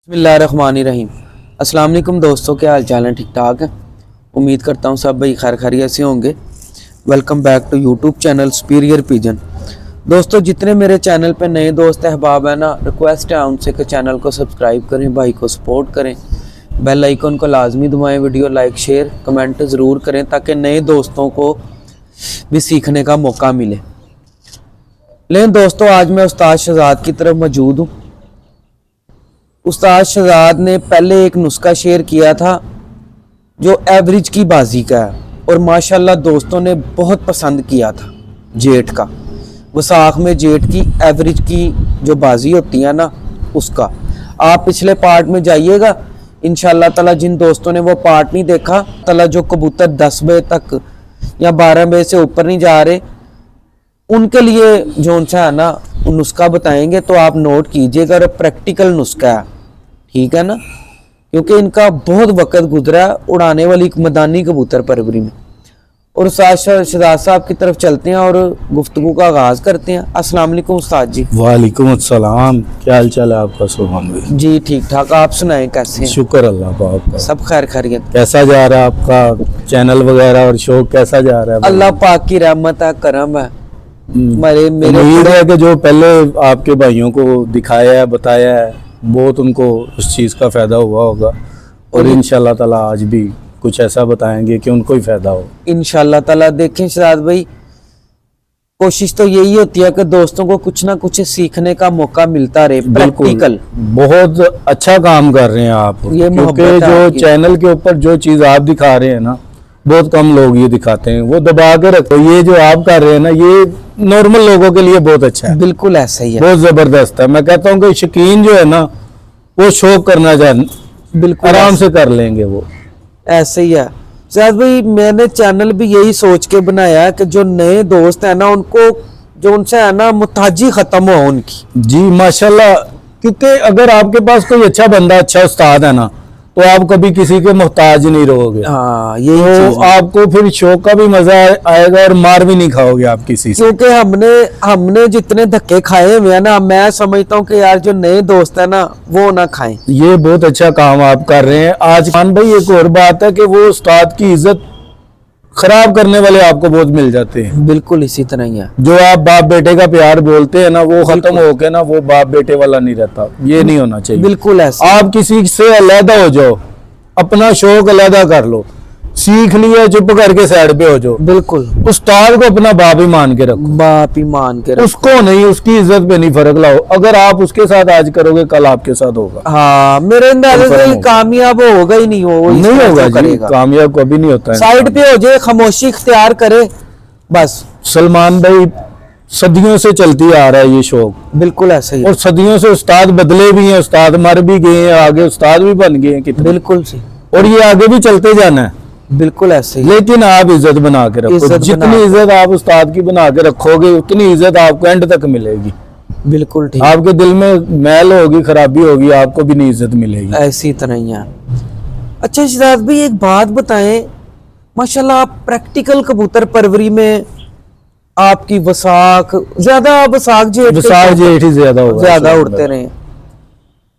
बिस्मिल्लाहिर्रहमानिर्रहीम। अस्सलाम वालेकुम दोस्तों, क्या हाल चाल है? ठीक ठाक है। उम्मीद करता हूँ सब भाई खैर खैरियत से होंगे। Welcome back to YouTube channel superior pigeon. दोस्तों, जितने मेरे चैनल पे नए दोस्त अहबाब हैं ना, रिक्वेस्ट है उनसे कि चैनल को सब्सक्राइब करें, भाई को सपोर्ट करें, बेल आइकन को लाजमी दबाएं, वीडियो लाइक शेयर कमेंट ज़रूर करें ताकि नए दोस्तों को भी सीखने का मौका मिले। लेकिन दोस्तों, आज मैं उस्ताद शहजाद की तरफ मौजूद हूँ। उस्ताद शहजाद ने पहले एक नुस्खा शेयर किया था जो एवरेज की बाजी का है और माशाल्लाह दोस्तों ने बहुत पसंद किया था। जेठ का वसाख में जेठ की एवरेज की जो बाजी होती है ना, उसका आप पिछले पार्ट में जाइएगा इंशाल्लाह ताला। जिन दोस्तों ने वो पार्ट नहीं देखा ताला, जो कबूतर 10 बजे तक या 12 बजे से ऊपर नहीं जा रहे, उनके लिए जो सा है ना नुस्खा बताएंगे तो आप नोट कीजिएगा। और प्रैक्टिकल नुस्खा है, ठीक है ना, क्योंकि इनका बहुत वक्त गुजरा है उड़ाने वाली मैदानी कबूतर परवरी में। और उस्ताद शहजाद साहब की तरफ चलते हैं और गुफ्तगू का आगाज करते हैं। अस्सलाम वालेकुम उस्ताद जी। वालेकुम अस्सलाम, क्या हाल चाल है आपका? सुभान भाई जी ठीक ठाक, आप सुनाएं कैसे हैं? शुक्र अल्लाह का, आपका सब खैर खैरियत। कैसा जा रहा है आपका चैनल वगैरह और शो कैसा जा रहा है? अल्लाह पाक की रहमत है, करम है। मेरे उम्मीद है कि जो पहले आपके भाइयों को दिखाया है बताया है बहुत उनको उस चीज़ का फ़ायदा हुआ होगा और इंशाल्लाह ताला आज भी कुछ ऐसा बताएंगे कि उनको ही फ़ायदा हो इंशाल्लाह ताला। देखें शहजाद भाई, कोशिश तो यही होती है कि दोस्तों को कुछ ना कुछ सीखने का मौका मिलता रहे। प्रैक्टिकल बहुत अच्छा काम कर रहे हैं आप, क्योंकि जो चैनल के ऊपर जो चीज़ आप दिखा रहे हैं ना, बहुत कम लोग ये दिखाते हैं। वो दबा के रखो, ये जो आप कर रहे हैं ना, ये नॉर्मल लोगों के लिए बहुत अच्छा है। बिल्कुल ऐसा ही है, बहुत जबरदस्त है। मैं कहता हूँ कि शौकीन जो है ना, वो शौक करना चाहे बिल्कुल आराम से कर लेंगे, वो ऐसे ही है। शायद भाई मैंने चैनल भी यही सोच के बनाया है कि जो नए दोस्त है ना, उनको जो उनसे है ना मुताजी खत्म हो उनकी। जी माशाल्लाह, क्योंकि अगर आपके पास कोई अच्छा बंदा अच्छा उस्ताद है ना, तो आप कभी किसी के मोहताज नहीं रहोगे। हाँ, यही तो आपको फिर शौक का भी मजा आएगा और मार भी नहीं खाओगे आप किसी से। क्योंकि हमने जितने धक्के खाए हुए हैं ना, मैं समझता हूँ कि यार जो नए दोस्त है ना वो ना खाएं। ये बहुत अच्छा काम आप कर रहे हैं। आज खान भाई एक और बात है कि वो उस्ताद की इज्जत खराब करने वाले आपको बहुत मिल जाते हैं। बिल्कुल इसी तरह ही है। जो आप बाप बेटे का प्यार बोलते हैं ना, वो खत्म होके ना वो बाप बेटे वाला नहीं रहता। ये नहीं होना चाहिए। बिल्कुल ऐसा। आप किसी से अलहदा हो जाओ, अपना शौक अलहदा कर लो, सीख लिया चुप करके साइड पे हो जाओ। बिल्कुल उस्ताद को अपना बाप ही मान के रखो, बाप ही मान के रखो। उसको नहीं, उसकी इज्जत पे नहीं फर्क लाओ। अगर आप उसके साथ आज करोगे, कल आपके साथ होगा। हाँ, मेरे अंदाजे से कामयाब होगा ही नहीं, वो नहीं होगा जी, कामयाब कभी नहीं होता है। साइड पे हो जाए, खामोशी इख्तियार करे बस। सलमान भाई, सदियों से चलती आ रहा है ये शौक। बिल्कुल ऐसा ही। और सदियों से उस्ताद बदले भी हैं, उस्ताद मर भी गए हैं, आगे उस्ताद भी बन गए हैं कितने। बिल्कुल सही। और ये आगे भी चलते जाना है। बिल्कुल ऐसे ही। लेकिन आप इज्जत बना के रखो। जितनी इज्जत आप उस्ताद की बना के रखोगे, उतनी इज्जत आपको एंड तक मिलेगी। बिल्कुल ठीक। आपके दिल में मैल होगी, खराबी होगी, आपको भी नहीं इज्जत मिलेगी। ऐसी तरह ही है। अच्छा शहजाद भाई, एक बात बताएं, माशाल्लाह आप प्रैक्टिकल कबूतर परवरी में आपकी वसाख जेठ ही ज्यादा उड़ते रहे,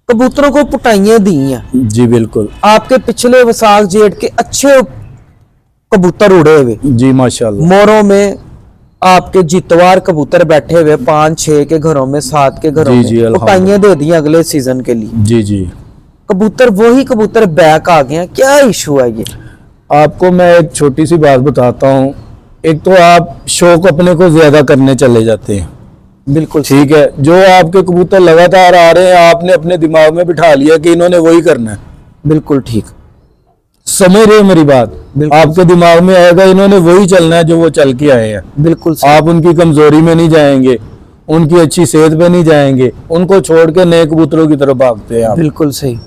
कबूतरों को पुटाइयां दी हैं। जी बिल्कुल। आपके पिछले वसाख जेठ के अच्छे कबूतर उड़े हुए जी माशाल्लाह। मोरों में आपके जितवार कबूतर बैठे हुए 5-6 के घरों में, 7 के घरों में पुटाइयां दे दी अगले सीजन के लिए। जी जी। कबूतर वही कबूतर बैक आ गए हैं, क्या इशू है ये? आपको मैं एक छोटी सी बात बताता हूँ। एक तो आप शौक अपने को ज्यादा करने चले जाते हैं। बिल्कुल ठीक है। जो आपके कबूतर लगातार आ रहे हैं, आपने अपने दिमाग में बिठा लिया कि इन्होंने वही करना है। बिल्कुल ठीक, समझ रहे हो मेरी बात? आपके दिमाग में आएगा इन्होंने वही चलना है जो वो चल के आए हैं। बिल्कुल। आप उनकी कमजोरी में नहीं जाएंगे, उनकी अच्छी सेहत पे नहीं जाएंगे, उनको छोड़ के नए कबूतरों की तरफ भागते हैं आप। बिल्कुल सही।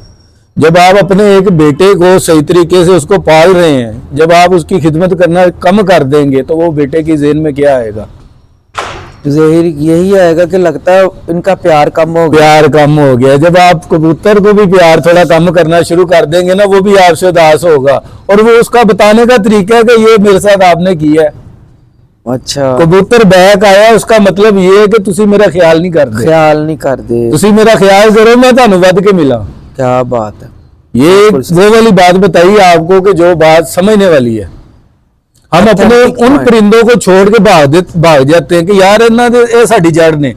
जब आप अपने एक बेटे को सही तरीके से उसको पाल रहे हैं, जब आप उसकी खिदमत करना कम कर देंगे, तो वो बेटे की ज़हन में क्या आएगा? ज़ाहिर यही आएगा कि लगता है इनका प्यार कम हो गया। जब आप कबूतर को भी प्यार थोड़ा कम करना शुरू कर देंगे ना, वो भी आपसे उदास होगा। और वो उसका बताने का तरीका है कि ये मेरे साथ आपने किया है। अच्छा, कबूतर बैक आया, उसका मतलब ये है कि तुसी मेरा ख्याल नहीं करते। तुसी मेरा ख्याल करो, मैं ਤੁਹਾਨੂੰ ਵੱਧ के मिला। क्या बात है। ये वो वाली बात बताइए आपको कि जो बात समझने वाली है। हम अपने उन परिंदों को छोड़ के भाग जाते हैं कि यार ये साड़ी जड़ ने,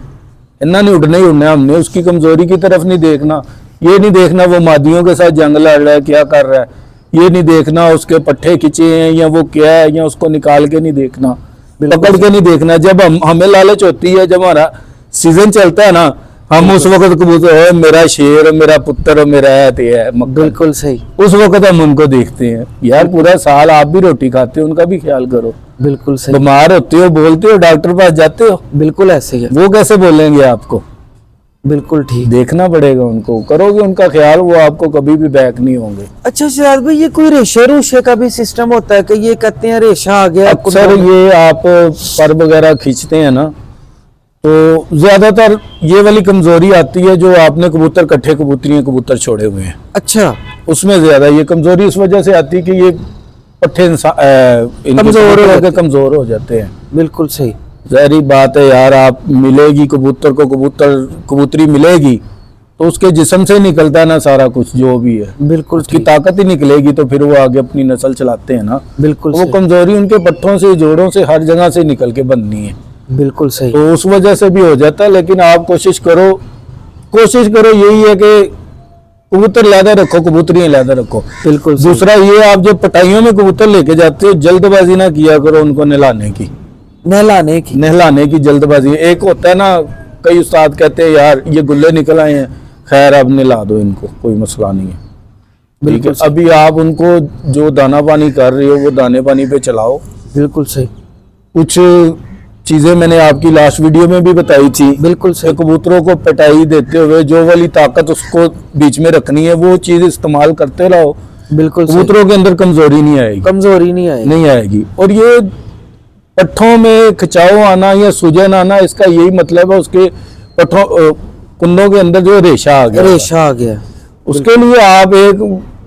इन्हों ने उड़ना ही उड़ना, हमने उसकी कमजोरी की तरफ नहीं देखना। ये नहीं देखना वो मादियों के साथ जंग लड़ रहा है, क्या कर रहा है, ये नहीं देखना उसके पट्टे खिंचे हैं या वो क्या है, या उसको निकाल के नहीं देखना, पकड़ के नहीं देखना। जब हमें लालच होती है, जब हमारा सीजन चलता है ना, हम उस वक्त कबूतर मेरा शेर, मेरा पुत्र, मेरा है। बिल्कुल सही। उस वक्त हम उनको देखते हैं। यार पूरा साल आप भी रोटी खाते हो, उनका भी ख्याल करो। बिल्कुल सही। बीमार होते हो, बोलते हो, डॉक्टर पास जाते हो, बिल्कुल ऐसे ही है। वो कैसे बोलेंगे आपको? बिल्कुल ठीक। देखना पड़ेगा उनको, करोगे उनका ख्याल, वो आपको कभी भी बैक नहीं होंगे। अच्छा सिराज भाई, ये कोई रेशे रूशे का भी सिस्टम होता है कि ये कहते हैं रेशा आ गया? अक्सर ये आप पर वगैरह खींचते हैं ना, तो ज्यादातर ये वाली कमजोरी आती है जो आपने कबूतर कट्ठे कबूतर छोड़े हुए हैं। अच्छा, उसमें ज्यादा ये कमजोरी इस वजह से आती है कि ये पट्टे कमजोर हो जाते हैं। बिल्कुल सही। ज़ाहिर बात है यार, आप मिलेगी कबूतर को, कबूतरी मिलेगी तो उसके जिस्म से निकलता है ना सारा कुछ जो भी है। बिल्कुल उसकी ताकत ही निकलेगी तो फिर वो आगे अपनी नस्ल चलाते हैं ना। बिल्कुल वो कमजोरी उनके पट्टों से, जोड़ों से, हर जगह से निकल के बननी है। बिल्कुल सही। तो उस वजह से भी हो जाता है। लेकिन आप कोशिश करो यही है कि कबूतर लादा रखो, कबूतरियां लादा रखो। बिल्कुल। दूसरा ये, आप जब पटाइयों में कबूतर लेके जाते हो, जल्दबाजी ना किया करो उनको नहलाने की जल्दबाजी। एक होता है ना, कई उस्ताद कहते हैं यार ये गुल्ले निकल आए हैं, खैर अब नहला दो इनको, कोई मसला नहीं है, ठीक है। अभी आप उनको जो दाना पानी कर रहे हो वो दाने पानी पे चलाओ। बिल्कुल सही। कुछ चीजें मैंने आपकी लास्ट वीडियो में भी बताई थी। बिल्कुल सही। कबूतरों को पटाई देते हुए जो वाली ताकत उसको बीच में रखनी है वो चीज इस्तेमाल करते रहो। बिल्कुल। कबूतरों के अंदर कमजोरी नहीं आएगी। और ये पट्ठों में खिंचाव आना या सूजन आना, इसका यही मतलब है उसके पट्ठों कुंडों के अंदर जो रेशा आ गया। उसके लिए आप एक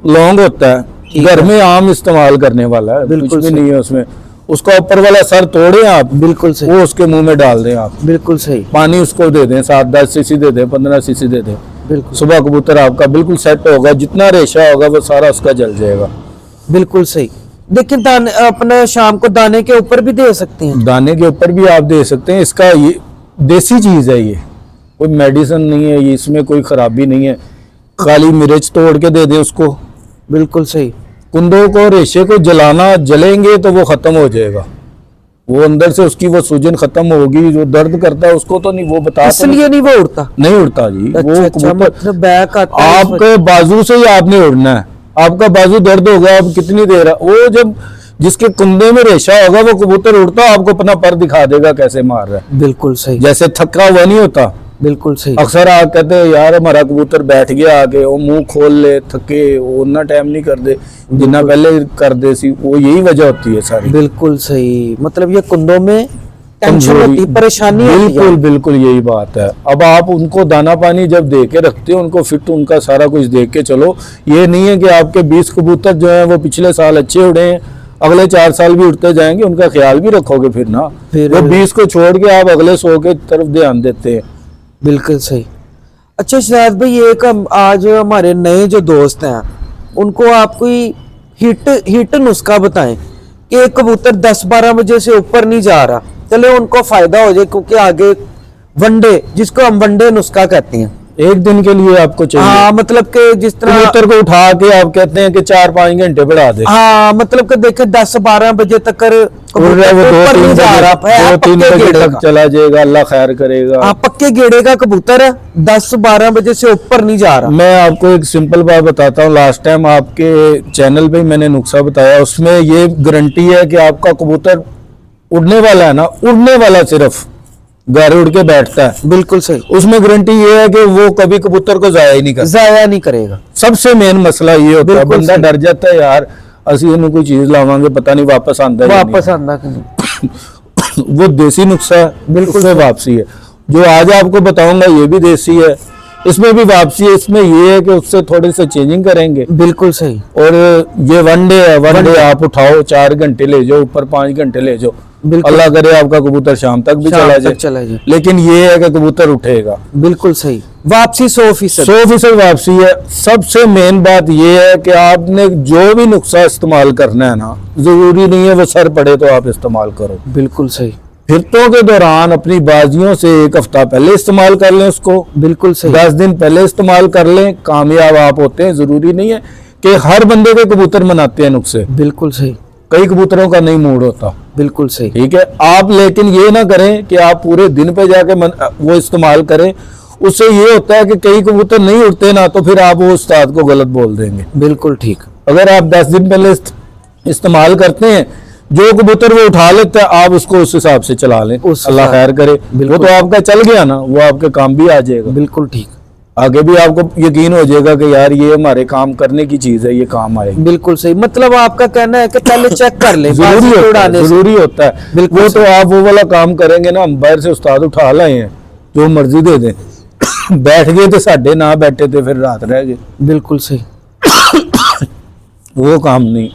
लौंग होता है घर में आम इस्तेमाल करने वाला है, कुछ भी नहीं है उसमें। उसका ऊपर वाला सर तोड़े आप, बिल्कुल सही, वो उसके मुंह में डाल दें आप। बिल्कुल सही। पानी उसको दे दें, 7-10 सीसी दे दें, 15 सीसी दे दें। बिल्कुल। सुबह कबूतर आपका बिल्कुल सेट होगा, जितना रेशा होगा वो सारा उसका जल जाएगा। बिल्कुल सही। लेकिन दाने अपने शाम को दाने के ऊपर भी दे सकते हैं? दाने के ऊपर भी आप दे सकते हैं। इसका ये देसी चीज है, ये कोई मेडिसिन नहीं है, ये इसमें कोई खराबी नहीं है। काली मिर्च तोड़ के दे दें उसको। बिल्कुल सही। कुंदों को, रेशे को जलेंगे तो वो खत्म हो जाएगा। वो अंदर से उसकी वो सूजन खत्म होगी। जो दर्द करता है उसको तो नहीं, वो बता, इसलिए नहीं वो उड़ता जी। अच्छा, वो अच्छा, मतलब बैक आता है आपके बाजू से ही आपने उड़ना है। आपका बाजू दर्द होगा, आप कितनी देर, वो जब जिसके कुंदे में रेशा होगा वो कबूतर उड़ता, आपको अपना पर दिखा देगा कैसे मार रहा है। बिल्कुल सही। जैसे थका हुआ नहीं होता। बिल्कुल सही। अक्सर आप कहते हैं यार हमारा कबूतर बैठ गया आगे, वो मुंह खोल ले, थके, वो उतना टाइम नहीं कर दे जितना पहले कर दे सी, वो यही वजह होती है सारी। बिल्कुल सही। मतलब ये कुंदों में टेंशन होती, परेशानी होती है। बिल्कुल बिल्कुल यही बात है। अब आप उनको दाना पानी जब दे के रखते हो, उनको फिट उनका सारा कुछ देख के चलो। ये नहीं है कि आपके 20 कबूतर जो है वो पिछले साल अच्छे उड़े हैं, अगले 4 साल भी उड़ते जाएंगे, उनका ख्याल भी रखोगे फिर ना। वो 20 को छोड़ के आप अगले 100 के तरफ ध्यान देते हैं। बिल्कुल सही। अच्छा शायद भाई, एक आज हमारे नए जो दोस्त हैं उनको आप कोई हिट नुस्खा बताएं कि एक कबूतर 10-12 बजे से ऊपर नहीं जा रहा, चले उनको फायदा हो जाए, क्योंकि आगे वनडे, जिसको हम वनडे नुस्खा कहते हैं, एक दिन के लिए आपको चाहिए। हाँ, मतलब कि जिस तरह कबूतर को उठा के आप कहते हैं कि 4-5 घंटे बढ़ा दे। हाँ, मतलब कि देखे 10-12 बजे तक वो 2-3 बजे तक चला जाएगा, अल्लाह खैर करेगा। हाँ, पक्के गेड़े का कबूतर है, 10-12 बजे से ऊपर नहीं जा रहा। मैं आपको एक सिंपल बात बताता हूँ। लास्ट टाइम आपके चैनल पे मैंने नुस्खा बताया, उसमें ये गारंटी है कि आपका कबूतर उड़ने वाला है ना, उड़ने वाला सिर्फ घर उड़ के बैठता है। बिल्कुल सही। उसमें गारंटी ये है कि वो कभी कबूतर को जाया नहीं करेगा। सबसे मेन मसला ये होता है, बंदा डर जाता है यार असि इन्हें कोई चीज लावांगे पता नहीं वापस आंदा वो देसी नुस्खा है, बिल्कुल वापसी है। जो आज आपको बताऊंगा ये भी देसी है, इसमें भी वापसी है। इसमें ये है कि उससे थोड़ी सी चेंजिंग करेंगे। बिल्कुल सही। और ये वनडे है, वनडे आप उठाओ, 4 घंटे ले जाओ ऊपर, 5 घंटे ले जाओ, بالکل اللہ کرے آپ کا کبوتر شام تک بھی چلا جائے لیکن یہ ہے کہ کبوتر اٹھے گا. بالکل صحیح. واپسی 100% 100% واپسی ہے. سب سے مین بات یہ ہے کہ آپ نے جو بھی نسخہ استعمال کرنا ہے نا ضروری نہیں ہے وہ سر پڑے تو آپ استعمال کرو. بالکل صحیح. پھرتوں کے دوران اپنی بازیوں سے 1 ہفتہ پہلے استعمال کر لیں اس کو. بالکل صحیح. 10 دن پہلے استعمال کر لیں, کامیاب آپ ہوتے ہیں. ضروری نہیں ہے کہ ہر بندے کے کبوتر مناتے ہیں نسخے. بالکل صحیح. کئی کبوتروں کا نہیں موڈ ہوتا. بالکل صحیح. ٹھیک ہے آپ, لیکن یہ نہ کریں کہ آپ پورے دن پہ جا کے وہ استعمال کریں. اس سے یہ ہوتا ہے کہ کئی کبوتر نہیں اٹھتے نا تو پھر آپ وہ استاد کو غلط بول دیں گے. بالکل ٹھیک. اگر آپ 10 دن پہلے استعمال کرتے ہیں, جو کبوتر وہ اٹھا لیتا ہے آپ اس کو اس حساب سے چلا لیں. اللہ خیر کرے. وہ تو آپ کا چل گیا نا, وہ آپ کے کام بھی آ جائے گا. بالکل ٹھیک. آگے بھی آپ کو یقین ہو جائے گا کہ یار یہ ہمارے کام کرنے کی چیز ہے, یہ کام آئے گی. بالکل صحیح. مطلب آپ کا کہنا ہے کہ پہلے چیک کر لیں. ضروری ہوتا ہے. وہ تو آپ وہ والا کام کریں گے نا, ہم باہر سے استاد اٹھا لائے ہیں جو مرضی دے دیں, بیٹھ گئے تو ساڈے نہ بیٹھے تھے پھر رات رہ گئے. بالکل صحیح. وہ کام نہیں,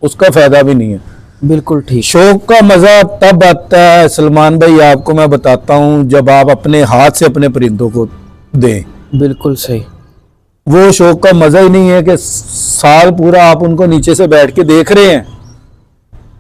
اس کا فائدہ بھی نہیں ہے. بالکل ٹھیک. شوق کا مزہ تب آتا ہے سلمان بھائی, آپ کو میں بتاتا ہوں, جب آپ اپنے ہاتھ سے اپنے پرندوں کو دیں. بالکل صحیح. وہ شوق کا مزہ ہی نہیں ہے کہ سال پورا آپ ان کو نیچے سے بیٹھ کے دیکھ رہے ہیں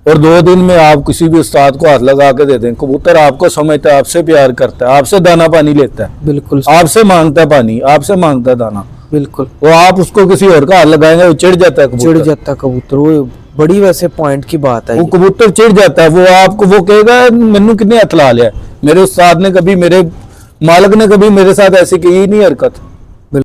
اور 2 دن میں آپ کسی بھی استاد کو ہاتھ لگا کے دے دیں. کبوتر آپ کو سمجھتا ہے, آپ سے پیار کرتا ہے, آپ سے دانا پانی لیتا ہے. بالکل. آپ سے مانگتا ہے پانی, آپ سے مانگتا ہے دانا. بالکل. وہ آپ اس کو کسی اور کا ہاتھ لگائیں گے وہ چڑ جاتا ہے. چڑ جاتا ہے کبوتر. وہ بڑی ویسے پوائنٹ کی بات ہے. وہ کبوتر چڑ جاتا ہے. وہ آپ کو وہ کہے گا مینوں کتنے ہاتھ لا لیا. میرے استاد نے کبھی, میرے مالک نے کبھی میرے ساتھ ایسی کی ہی نہیں حرکت.